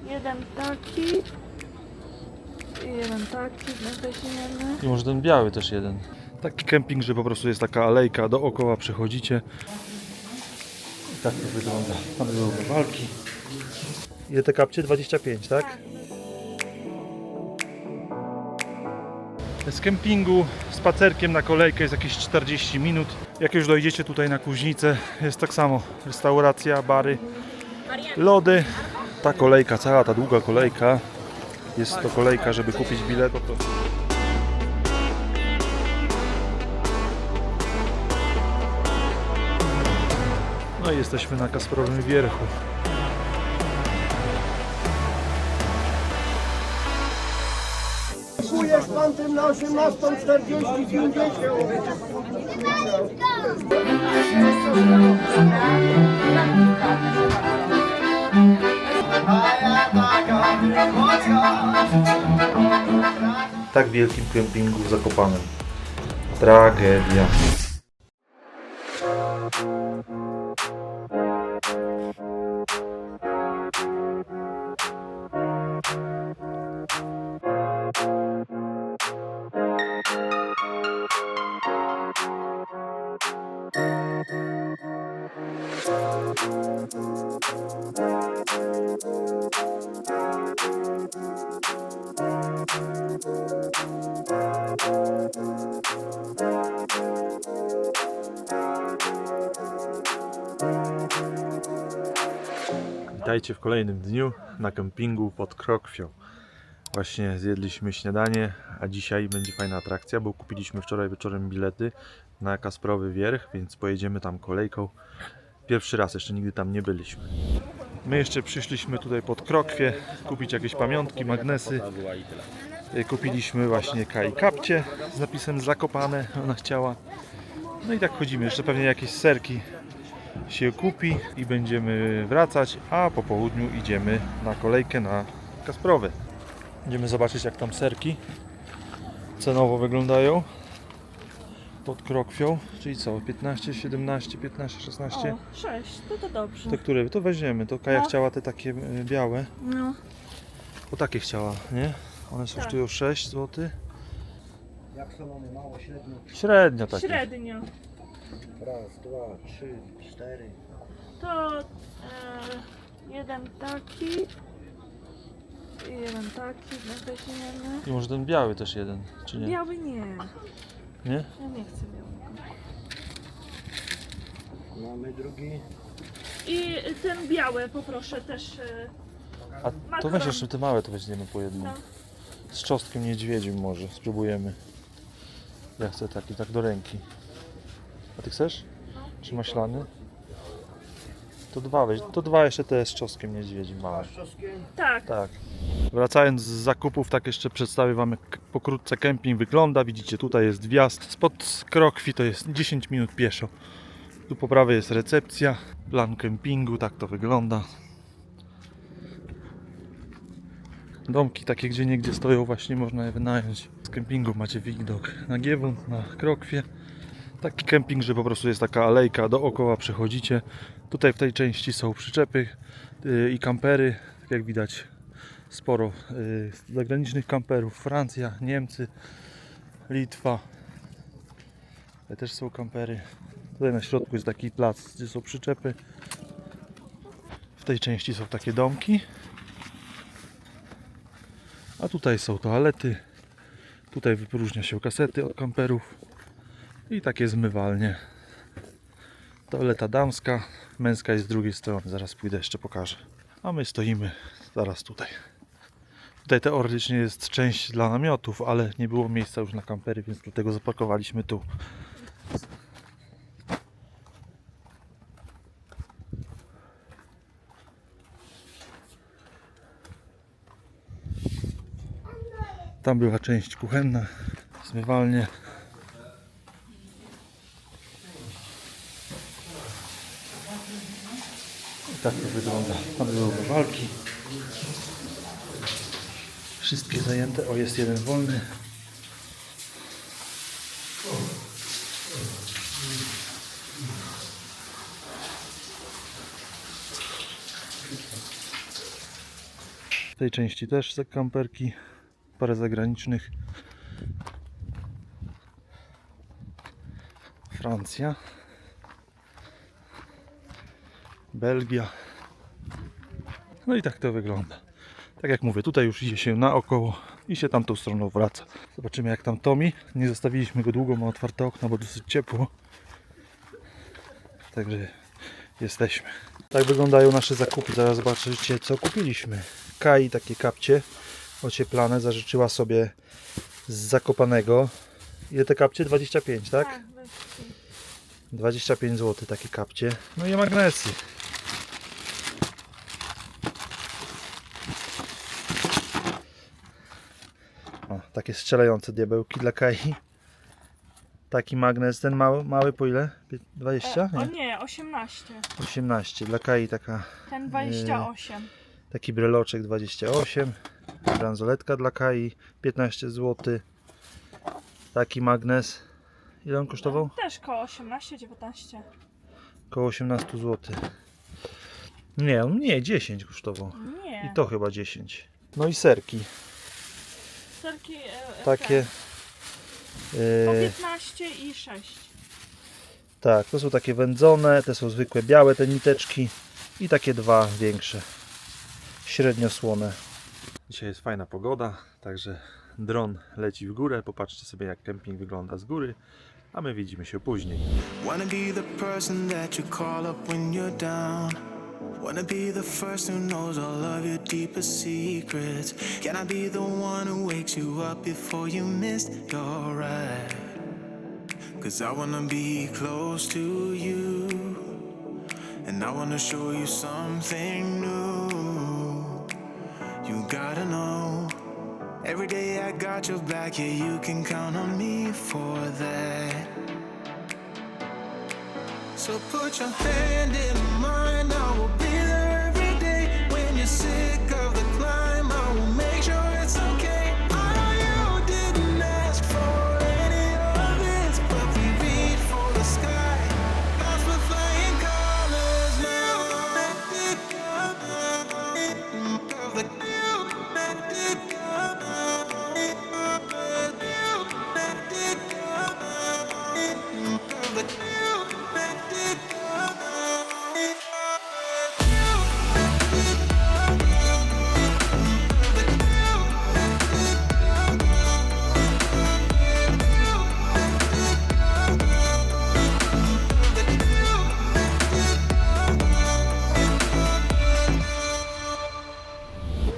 Jeden taki. I jeden taki, weźmiemy. I może ten biały też jeden. Taki kemping, że po prostu jest taka alejka, dookoła przechodzicie. I tak to wygląda. Tam były walki. Ile te kapcie? 25, tak? Z kempingu spacerkiem na kolejkę jest jakieś 40 minut. Jak już dojdziecie tutaj na Kuźnicę, jest tak samo. Restauracja, bary, lody. Ta kolejka, cała ta długa kolejka, jest to kolejka, żeby kupić bilet. Po prostu. No i jesteśmy na Kasprowym Wierchu. Kupujesz pan tym na 18:40, 50. Tak wielkim kempingu w Zakopanem. Tragedia. Witajcie w kolejnym dniu na kempingu pod Krokwią. Właśnie zjedliśmy śniadanie, a dzisiaj będzie fajna atrakcja, bo kupiliśmy wczoraj wieczorem bilety na Kasprowy Wierch, więc pojedziemy tam kolejką. Pierwszy raz, jeszcze nigdy tam nie byliśmy. My jeszcze przyszliśmy tutaj pod Krokwię kupić jakieś pamiątki, magnesy. Kupiliśmy właśnie Kai kapcie z napisem Zakopane, ona chciała. No i tak chodzimy, jeszcze pewnie jakieś serki się kupi i będziemy wracać, a po południu idziemy na kolejkę na Kasprowy. Idziemy zobaczyć, jak tam serki cenowo wyglądają pod Krokwią, czyli co, 15, 17, 15, 16? O, 6, to dobrze. Te które? To weźmiemy, to Kaja chciała te takie białe, No. bo takie chciała, nie? One kosztują 6 zł. Jak są one mało, średnio? Średnio takie. Średnio. Raz, dwa, trzy, cztery. To jeden taki. I jeden taki, weźmiemy. I może ten biały też jeden, czy nie? Biały nie. Nie? Ja nie chcę białego. Mamy drugi. I ten biały poproszę też. A to Makaron. weź jeszcze te małe, to weźmiemy po jednym. No. Z czosnkiem niedźwiedzim może, spróbujemy. Ja chcę taki, tak do ręki. A ty chcesz? Czy maślany? To dwa weź, to dwa jeszcze te z czosnkiem niedźwiedzim małe. Tak. Tak. Wracając z zakupów, tak jeszcze przedstawię wam, jak pokrótce kemping wygląda. Widzicie, tutaj jest wjazd. Spod Krokwi to jest 10 minut pieszo. Tu po prawej jest recepcja, plan kempingu, tak to wygląda. Domki takie gdzie niegdzie stoją, właśnie można je wynająć. Z kempingu macie widok na Giewont, na Krokwie. Taki kemping, że po prostu jest taka alejka, dookoła przechodzicie. Tutaj w tej części są przyczepy i kampery. Tak jak widać, sporo zagranicznych kamperów. Francja, Niemcy, Litwa. Tutaj też są kampery. Tutaj na środku jest taki plac, gdzie są przyczepy. W tej części są takie domki. A tutaj są toalety. Tutaj wypróżnia się kasety od kamperów. I takie zmywalnie. Toaleta damska, męska jest z drugiej strony. Zaraz pójdę, jeszcze pokażę. A my stoimy zaraz tutaj. Tutaj teoretycznie jest część dla namiotów, ale nie było miejsca już na kampery, więc dlatego zaparkowaliśmy tu. Tam była część kuchenna, zmywalnie. I tak to wygląda. Tam były walki. Wszystkie zajęte. O, jest jeden wolny. tej części też kamperki, parę zagranicznych. Francja, Belgia. No i tak to wygląda. Tak jak mówię, tutaj już idzie się naokoło i się tamtą stroną wraca. Zobaczymy jak tam Tomi. Nie zostawiliśmy go długo, ma otwarte okno, bo dosyć ciepło. Także jesteśmy. Tak wyglądają nasze zakupy. Zaraz zobaczycie co kupiliśmy. Kai takie kapcie ocieplane zażyczyła sobie z Zakopanego. Ile te kapcie? 25, tak? Tak, 25 zł takie kapcie. No i magnesy. O, takie strzelające diabełki dla Kai. Taki magnes, ten mały po ile? 20? o Nie. nie, 18. 18. Dla Kai taka, Ten 28. taki breloczek 28. Bransoletka dla Kai 15 zł. Taki magnes. Ile on kosztował? Też koło 18, 19. Koło 18 zł. Nie, on nie, 10 kosztował. Nie. I to chyba 10. No i serki. Serki Takie. po 15 i 6. Tak, to są takie wędzone, te są zwykłe białe te niteczki i takie dwa większe. Średnio słone. Dzisiaj jest fajna pogoda, także dron leci w górę. Popatrzcie sobie jak kemping wygląda z góry, a my widzimy się później. Wanna be the person that you call up when you're down. Wanna be the first who knows all of your deepest secrets. Can I be the one who wakes you up before you missed your ride? 'Cause I wanna be close to you, and I wanna show you something new. You gotta know, every day I got your back, yeah, you can count on me for that. So put your hand in mine, I will be there every day. When you're sick of the climb, I will make sure it's okay. I know you didn't ask for any of this, but we reach for the sky. That's for flying colors now.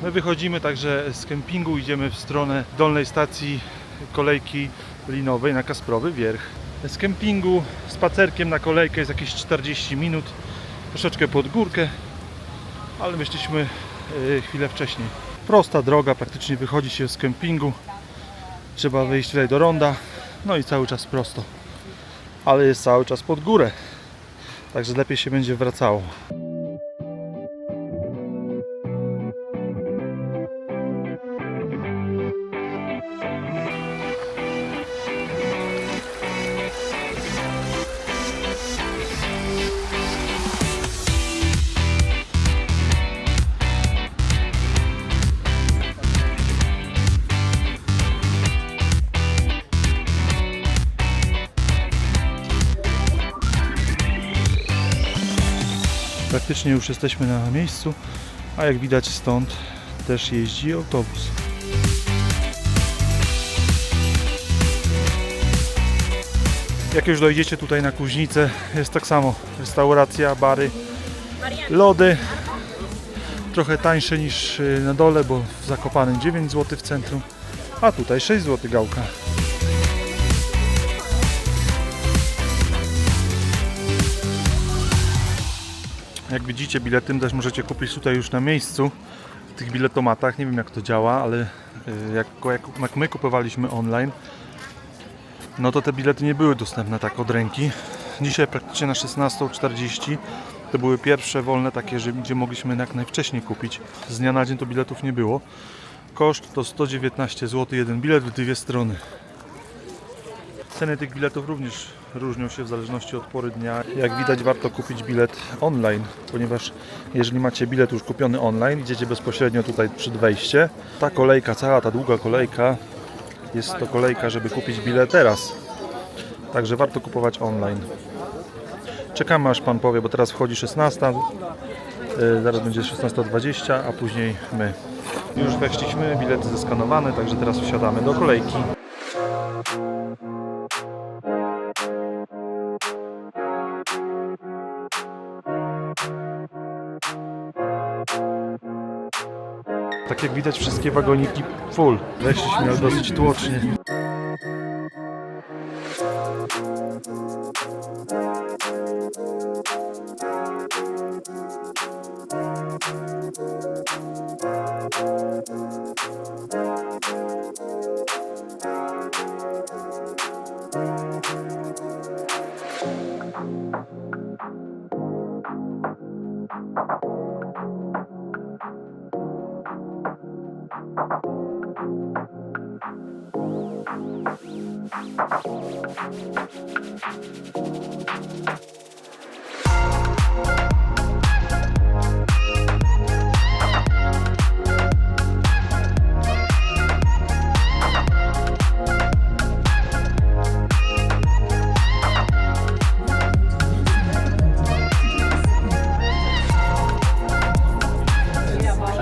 My wychodzimy także z kempingu, idziemy w stronę dolnej stacji kolejki linowej na Kasprowy Wierch. Z kempingu spacerkiem na kolejkę jest jakieś 40 minut, troszeczkę pod górkę, ale wyszliśmy chwilę wcześniej. Prosta droga, praktycznie wychodzi się z kempingu, trzeba wyjść tutaj do ronda, no i cały czas prosto, ale jest cały czas pod górę, także lepiej się będzie wracało. Praktycznie już jesteśmy na miejscu, a jak widać stąd też jeździ autobus. Jak już dojdziecie tutaj na Kuźnicę, jest tak samo. Restauracja, bary, lody. Trochę tańsze niż na dole, bo w Zakopanem 9 zł w centrum, a tutaj 6 zł gałka. Jak widzicie, bilety też możecie kupić tutaj już na miejscu, w tych biletomatach. Nie wiem jak to działa, ale jak my kupowaliśmy online, no to te bilety nie były dostępne tak od ręki. Dzisiaj praktycznie na 16:40 to były pierwsze wolne takie, gdzie mogliśmy jak najwcześniej kupić. Z dnia na dzień to biletów nie było. Koszt to 119 zł jeden bilet w dwie strony. Ceny tych biletów również różnią się w zależności od pory dnia. Jak widać, warto kupić bilet online, ponieważ jeżeli macie bilet już kupiony online, idziecie bezpośrednio tutaj przed wejście. Ta kolejka, cała ta długa kolejka, jest to kolejka, żeby kupić bilet teraz. Także warto kupować online. Czekamy aż Pan powie, bo teraz wchodzi 16, zaraz będzie 16:20, a później my. Już weszliśmy, bilety zeskanowane, także teraz wsiadamy do kolejki. Tak jak widać, wszystkie wagoniki full. Weszliśmy, ale dosyć tłocznie.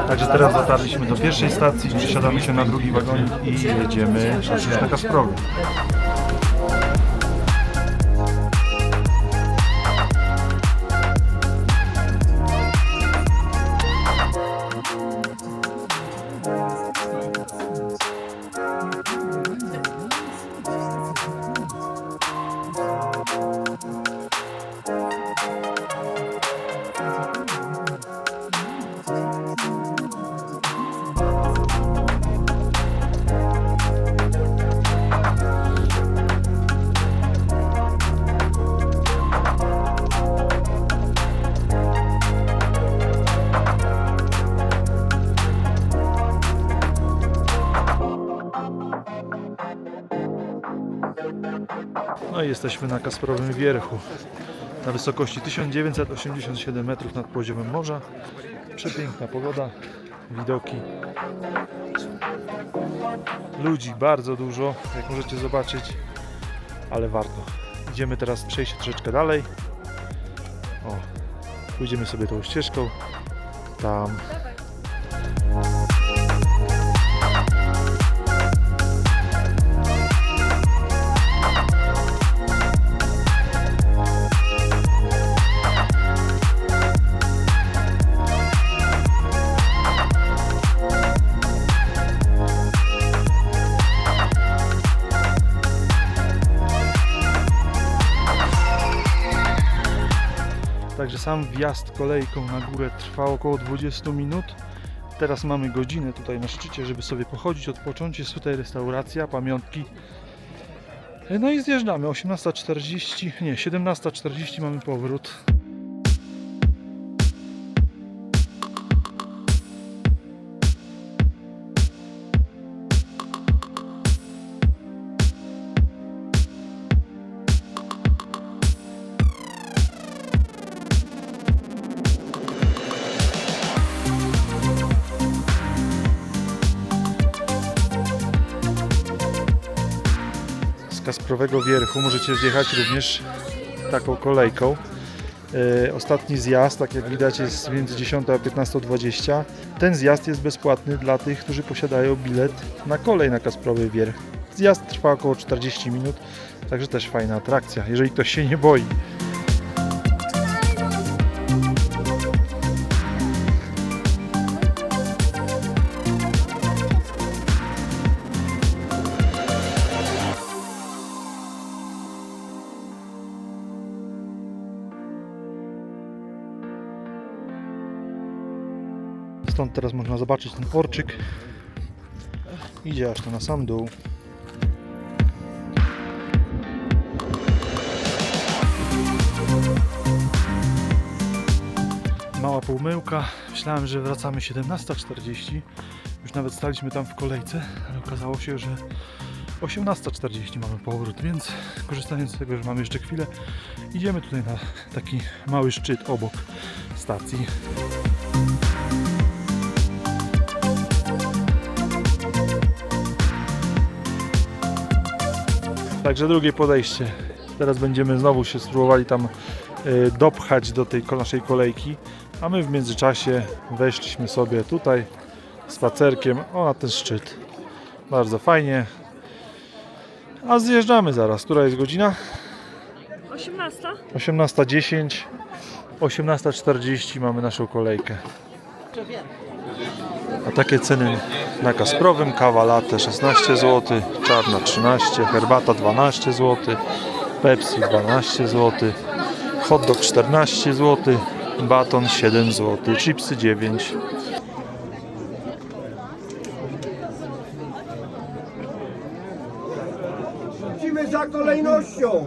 Także teraz dotarliśmy do pierwszej stacji, przesiadamy się na drugi wagonik i jedziemy na Kasprowy. No i jesteśmy na Kasprowym Wierchu na wysokości 1987 metrów nad poziomem morza. Przepiękna pogoda, widoki. Ludzi bardzo dużo, jak możecie zobaczyć, ale warto. Idziemy teraz przejść troszeczkę dalej. O, pójdziemy sobie tą ścieżką. Tam. Także sam wjazd kolejką na górę trwa około 20 minut. Teraz mamy godzinę tutaj na szczycie, żeby sobie pochodzić, odpocząć. Jest tutaj restauracja, pamiątki. No i zjeżdżamy. 18:40, nie, 17:40 mamy powrót. Kasprowego Wierchu możecie zjechać również taką kolejką. Ostatni zjazd, tak jak widać, jest między 10 a 15:20. Ten zjazd jest bezpłatny dla tych, którzy posiadają bilet na kolej na Kasprowy Wierch. Zjazd trwa około 40 minut, także też fajna atrakcja, jeżeli ktoś się nie boi. Stąd teraz można zobaczyć ten porczyk. Idzie aż to na sam dół. Mała pomyłka. Myślałem, że wracamy 17:40. Już nawet staliśmy tam w kolejce, ale okazało się, że 18:40 mamy powrót, więc korzystając z tego, że mamy jeszcze chwilę, idziemy tutaj na taki mały szczyt obok stacji. Także drugie podejście. Teraz będziemy znowu się spróbowali tam dopchać do tej naszej kolejki, a my w międzyczasie weszliśmy sobie tutaj spacerkiem na ten szczyt. Bardzo fajnie. A zjeżdżamy zaraz. Która jest godzina? 18? 18:10. 18:40 mamy naszą kolejkę. A takie ceny na Kasprowym: kawa latte 16 zł, czarna 13, herbata 12 zł, Pepsi 12 zł, hot dog 14 zł, baton 7 zł, chipsy 9. Lecimy za kolejnością.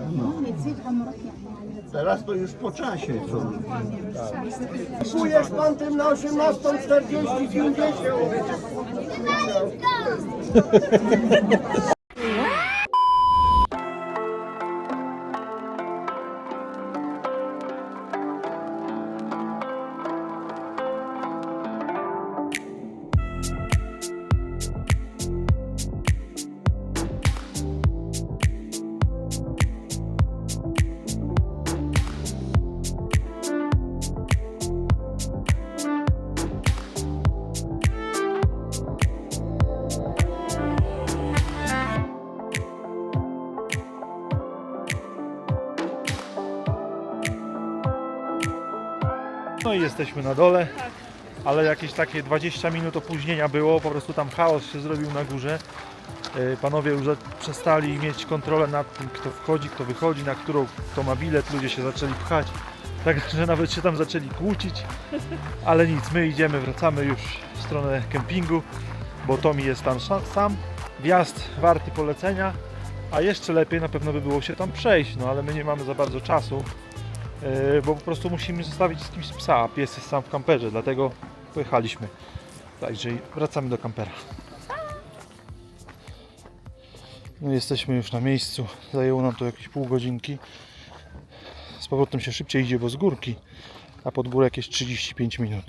Teraz to już po czasie. Kupujesz pan tym na 18:40, 50. No i jesteśmy na dole, ale jakieś takie 20 minut opóźnienia było, po prostu tam chaos się zrobił na górze. Panowie już przestali mieć kontrolę nad tym, kto wchodzi, kto wychodzi, na którą kto ma bilet, ludzie się zaczęli pchać, także nawet się tam zaczęli kłócić, ale nic, my idziemy, wracamy już w stronę kempingu, bo Tomi jest tam sam, wjazd warty polecenia, a jeszcze lepiej na pewno by było się tam przejść, no ale my nie mamy za bardzo czasu. Bo po prostu musimy zostawić z kimś psa, a pies jest sam w kamperze, dlatego pojechaliśmy. Także wracamy do kampera. No jesteśmy już na miejscu, zajęło nam to jakieś pół godzinki. Z powrotem się szybciej idzie, bo z górki, a pod górę jakieś 35 minut.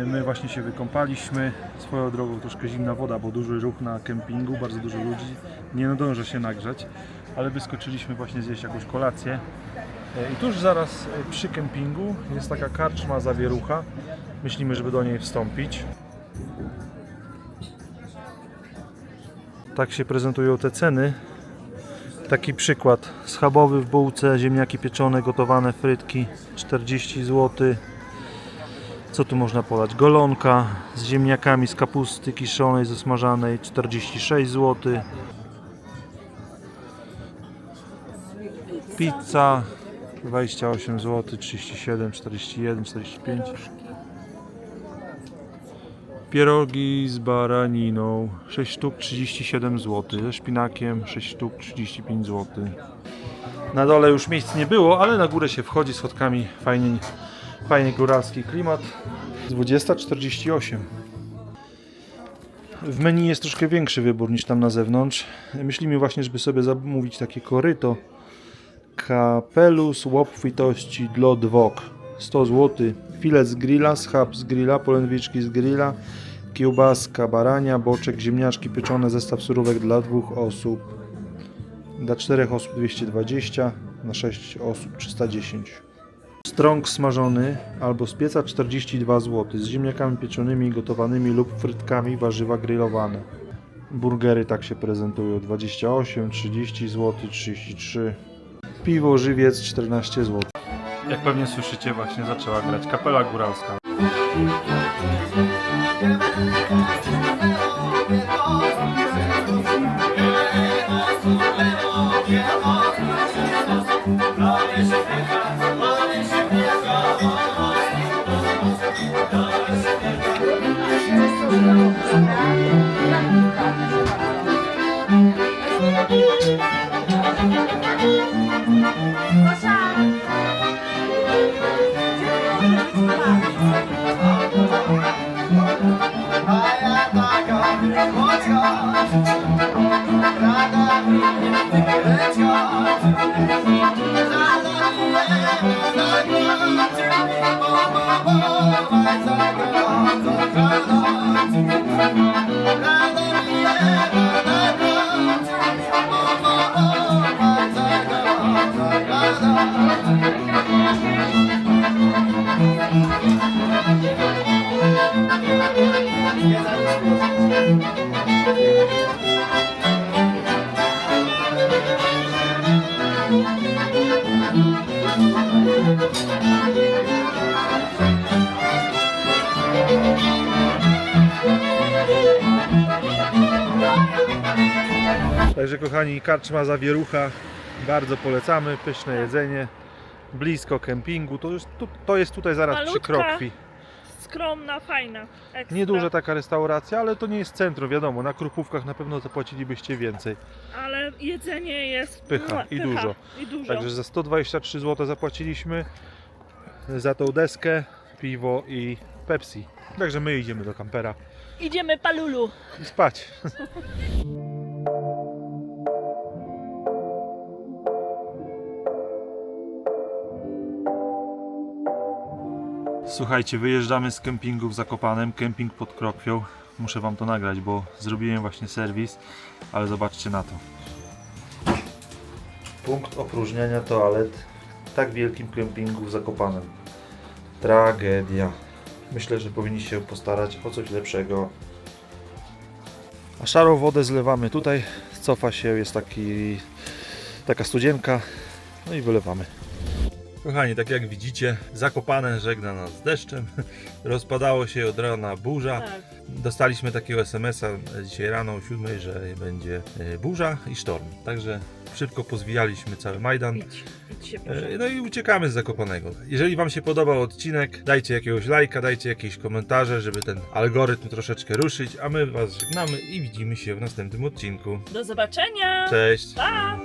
My właśnie się wykąpaliśmy, swoją drogą troszkę zimna woda, bo duży ruch na kempingu, bardzo dużo ludzi, nie nadąża się nagrzać, ale wyskoczyliśmy właśnie zjeść jakąś kolację. I tuż zaraz przy kempingu jest taka karczma Zawierucha, myślimy, żeby do niej wstąpić. Tak się prezentują te ceny. Taki przykład: schabowy w bułce, ziemniaki pieczone, gotowane, frytki 40 zł. Co tu można podać? Golonka z ziemniakami z kapusty kiszonej, zasmażanej 46 zł. Pizza 28 zł, 37, 41, 45. Pierogi z baraniną 6 sztuk 37 zł, ze szpinakiem 6 sztuk 35 zł. Na dole już miejsc nie było, ale na górę się wchodzi schodkami, fajnie góralski klimat. 20:48. W menu jest troszkę większy wybór niż tam na zewnątrz. Myślimy właśnie, żeby sobie zamówić takie koryto. Kapelusz łopwitości dla dwok 100 zł. Filet z grilla, schab z grilla, polędwiczki z grilla, kiełbaska barania, boczek, ziemniaczki pieczone, zestaw surówek dla 2 osób. Dla 4 osób 220, na 6 osób 310. Strąg smażony albo z pieca 42 zł, z ziemniakami pieczonymi, gotowanymi lub frytkami, warzywa grillowane. Burgery tak się prezentują: 28, 30 zł, 33. Piwo żywiec 14 zł. Jak pewnie słyszycie, właśnie zaczęła grać kapela góralska. Moja taka, Także kochani, karczma Zawierucha, bardzo polecamy, pyszne jedzenie, blisko kempingu, to jest tutaj zaraz przy Malutka. Krokwi. Skromna, fajna. Ekstra. Nieduża taka restauracja, ale to nie jest centrum, wiadomo, na Krupówkach na pewno zapłacilibyście więcej. Ale jedzenie jest Pycha i dużo. I dużo. Także za 123 zł zapłaciliśmy za tą deskę, piwo i Pepsi. Także my idziemy do kampera Idziemy palulu. i spać. Słuchajcie, wyjeżdżamy z kempingu w Zakopanem, kemping pod Krokwią. Muszę wam to nagrać, bo zrobiłem właśnie serwis, ale zobaczcie na to. Punkt opróżniania toalet w tak wielkim kempingu w Zakopanem. Tragedia. Myślę, że powinniście się postarać o coś lepszego. A szarą wodę zlewamy tutaj, cofa się, jest taka studzienka, no i wylewamy. Kochani, tak jak widzicie, Zakopane żegna nas z deszczem, rozpadało się od rana burza. Tak. Dostaliśmy takiego SMS-a dzisiaj rano o 7, że będzie burza i sztorm. Także szybko pozwijaliśmy cały Majdan. Idź się No i uciekamy z Zakopanego. Jeżeli wam się podobał odcinek, dajcie jakiegoś lajka, dajcie jakieś komentarze, żeby ten algorytm troszeczkę ruszyć, a my was żegnamy i widzimy się w następnym odcinku. Do zobaczenia. Cześć! Pa!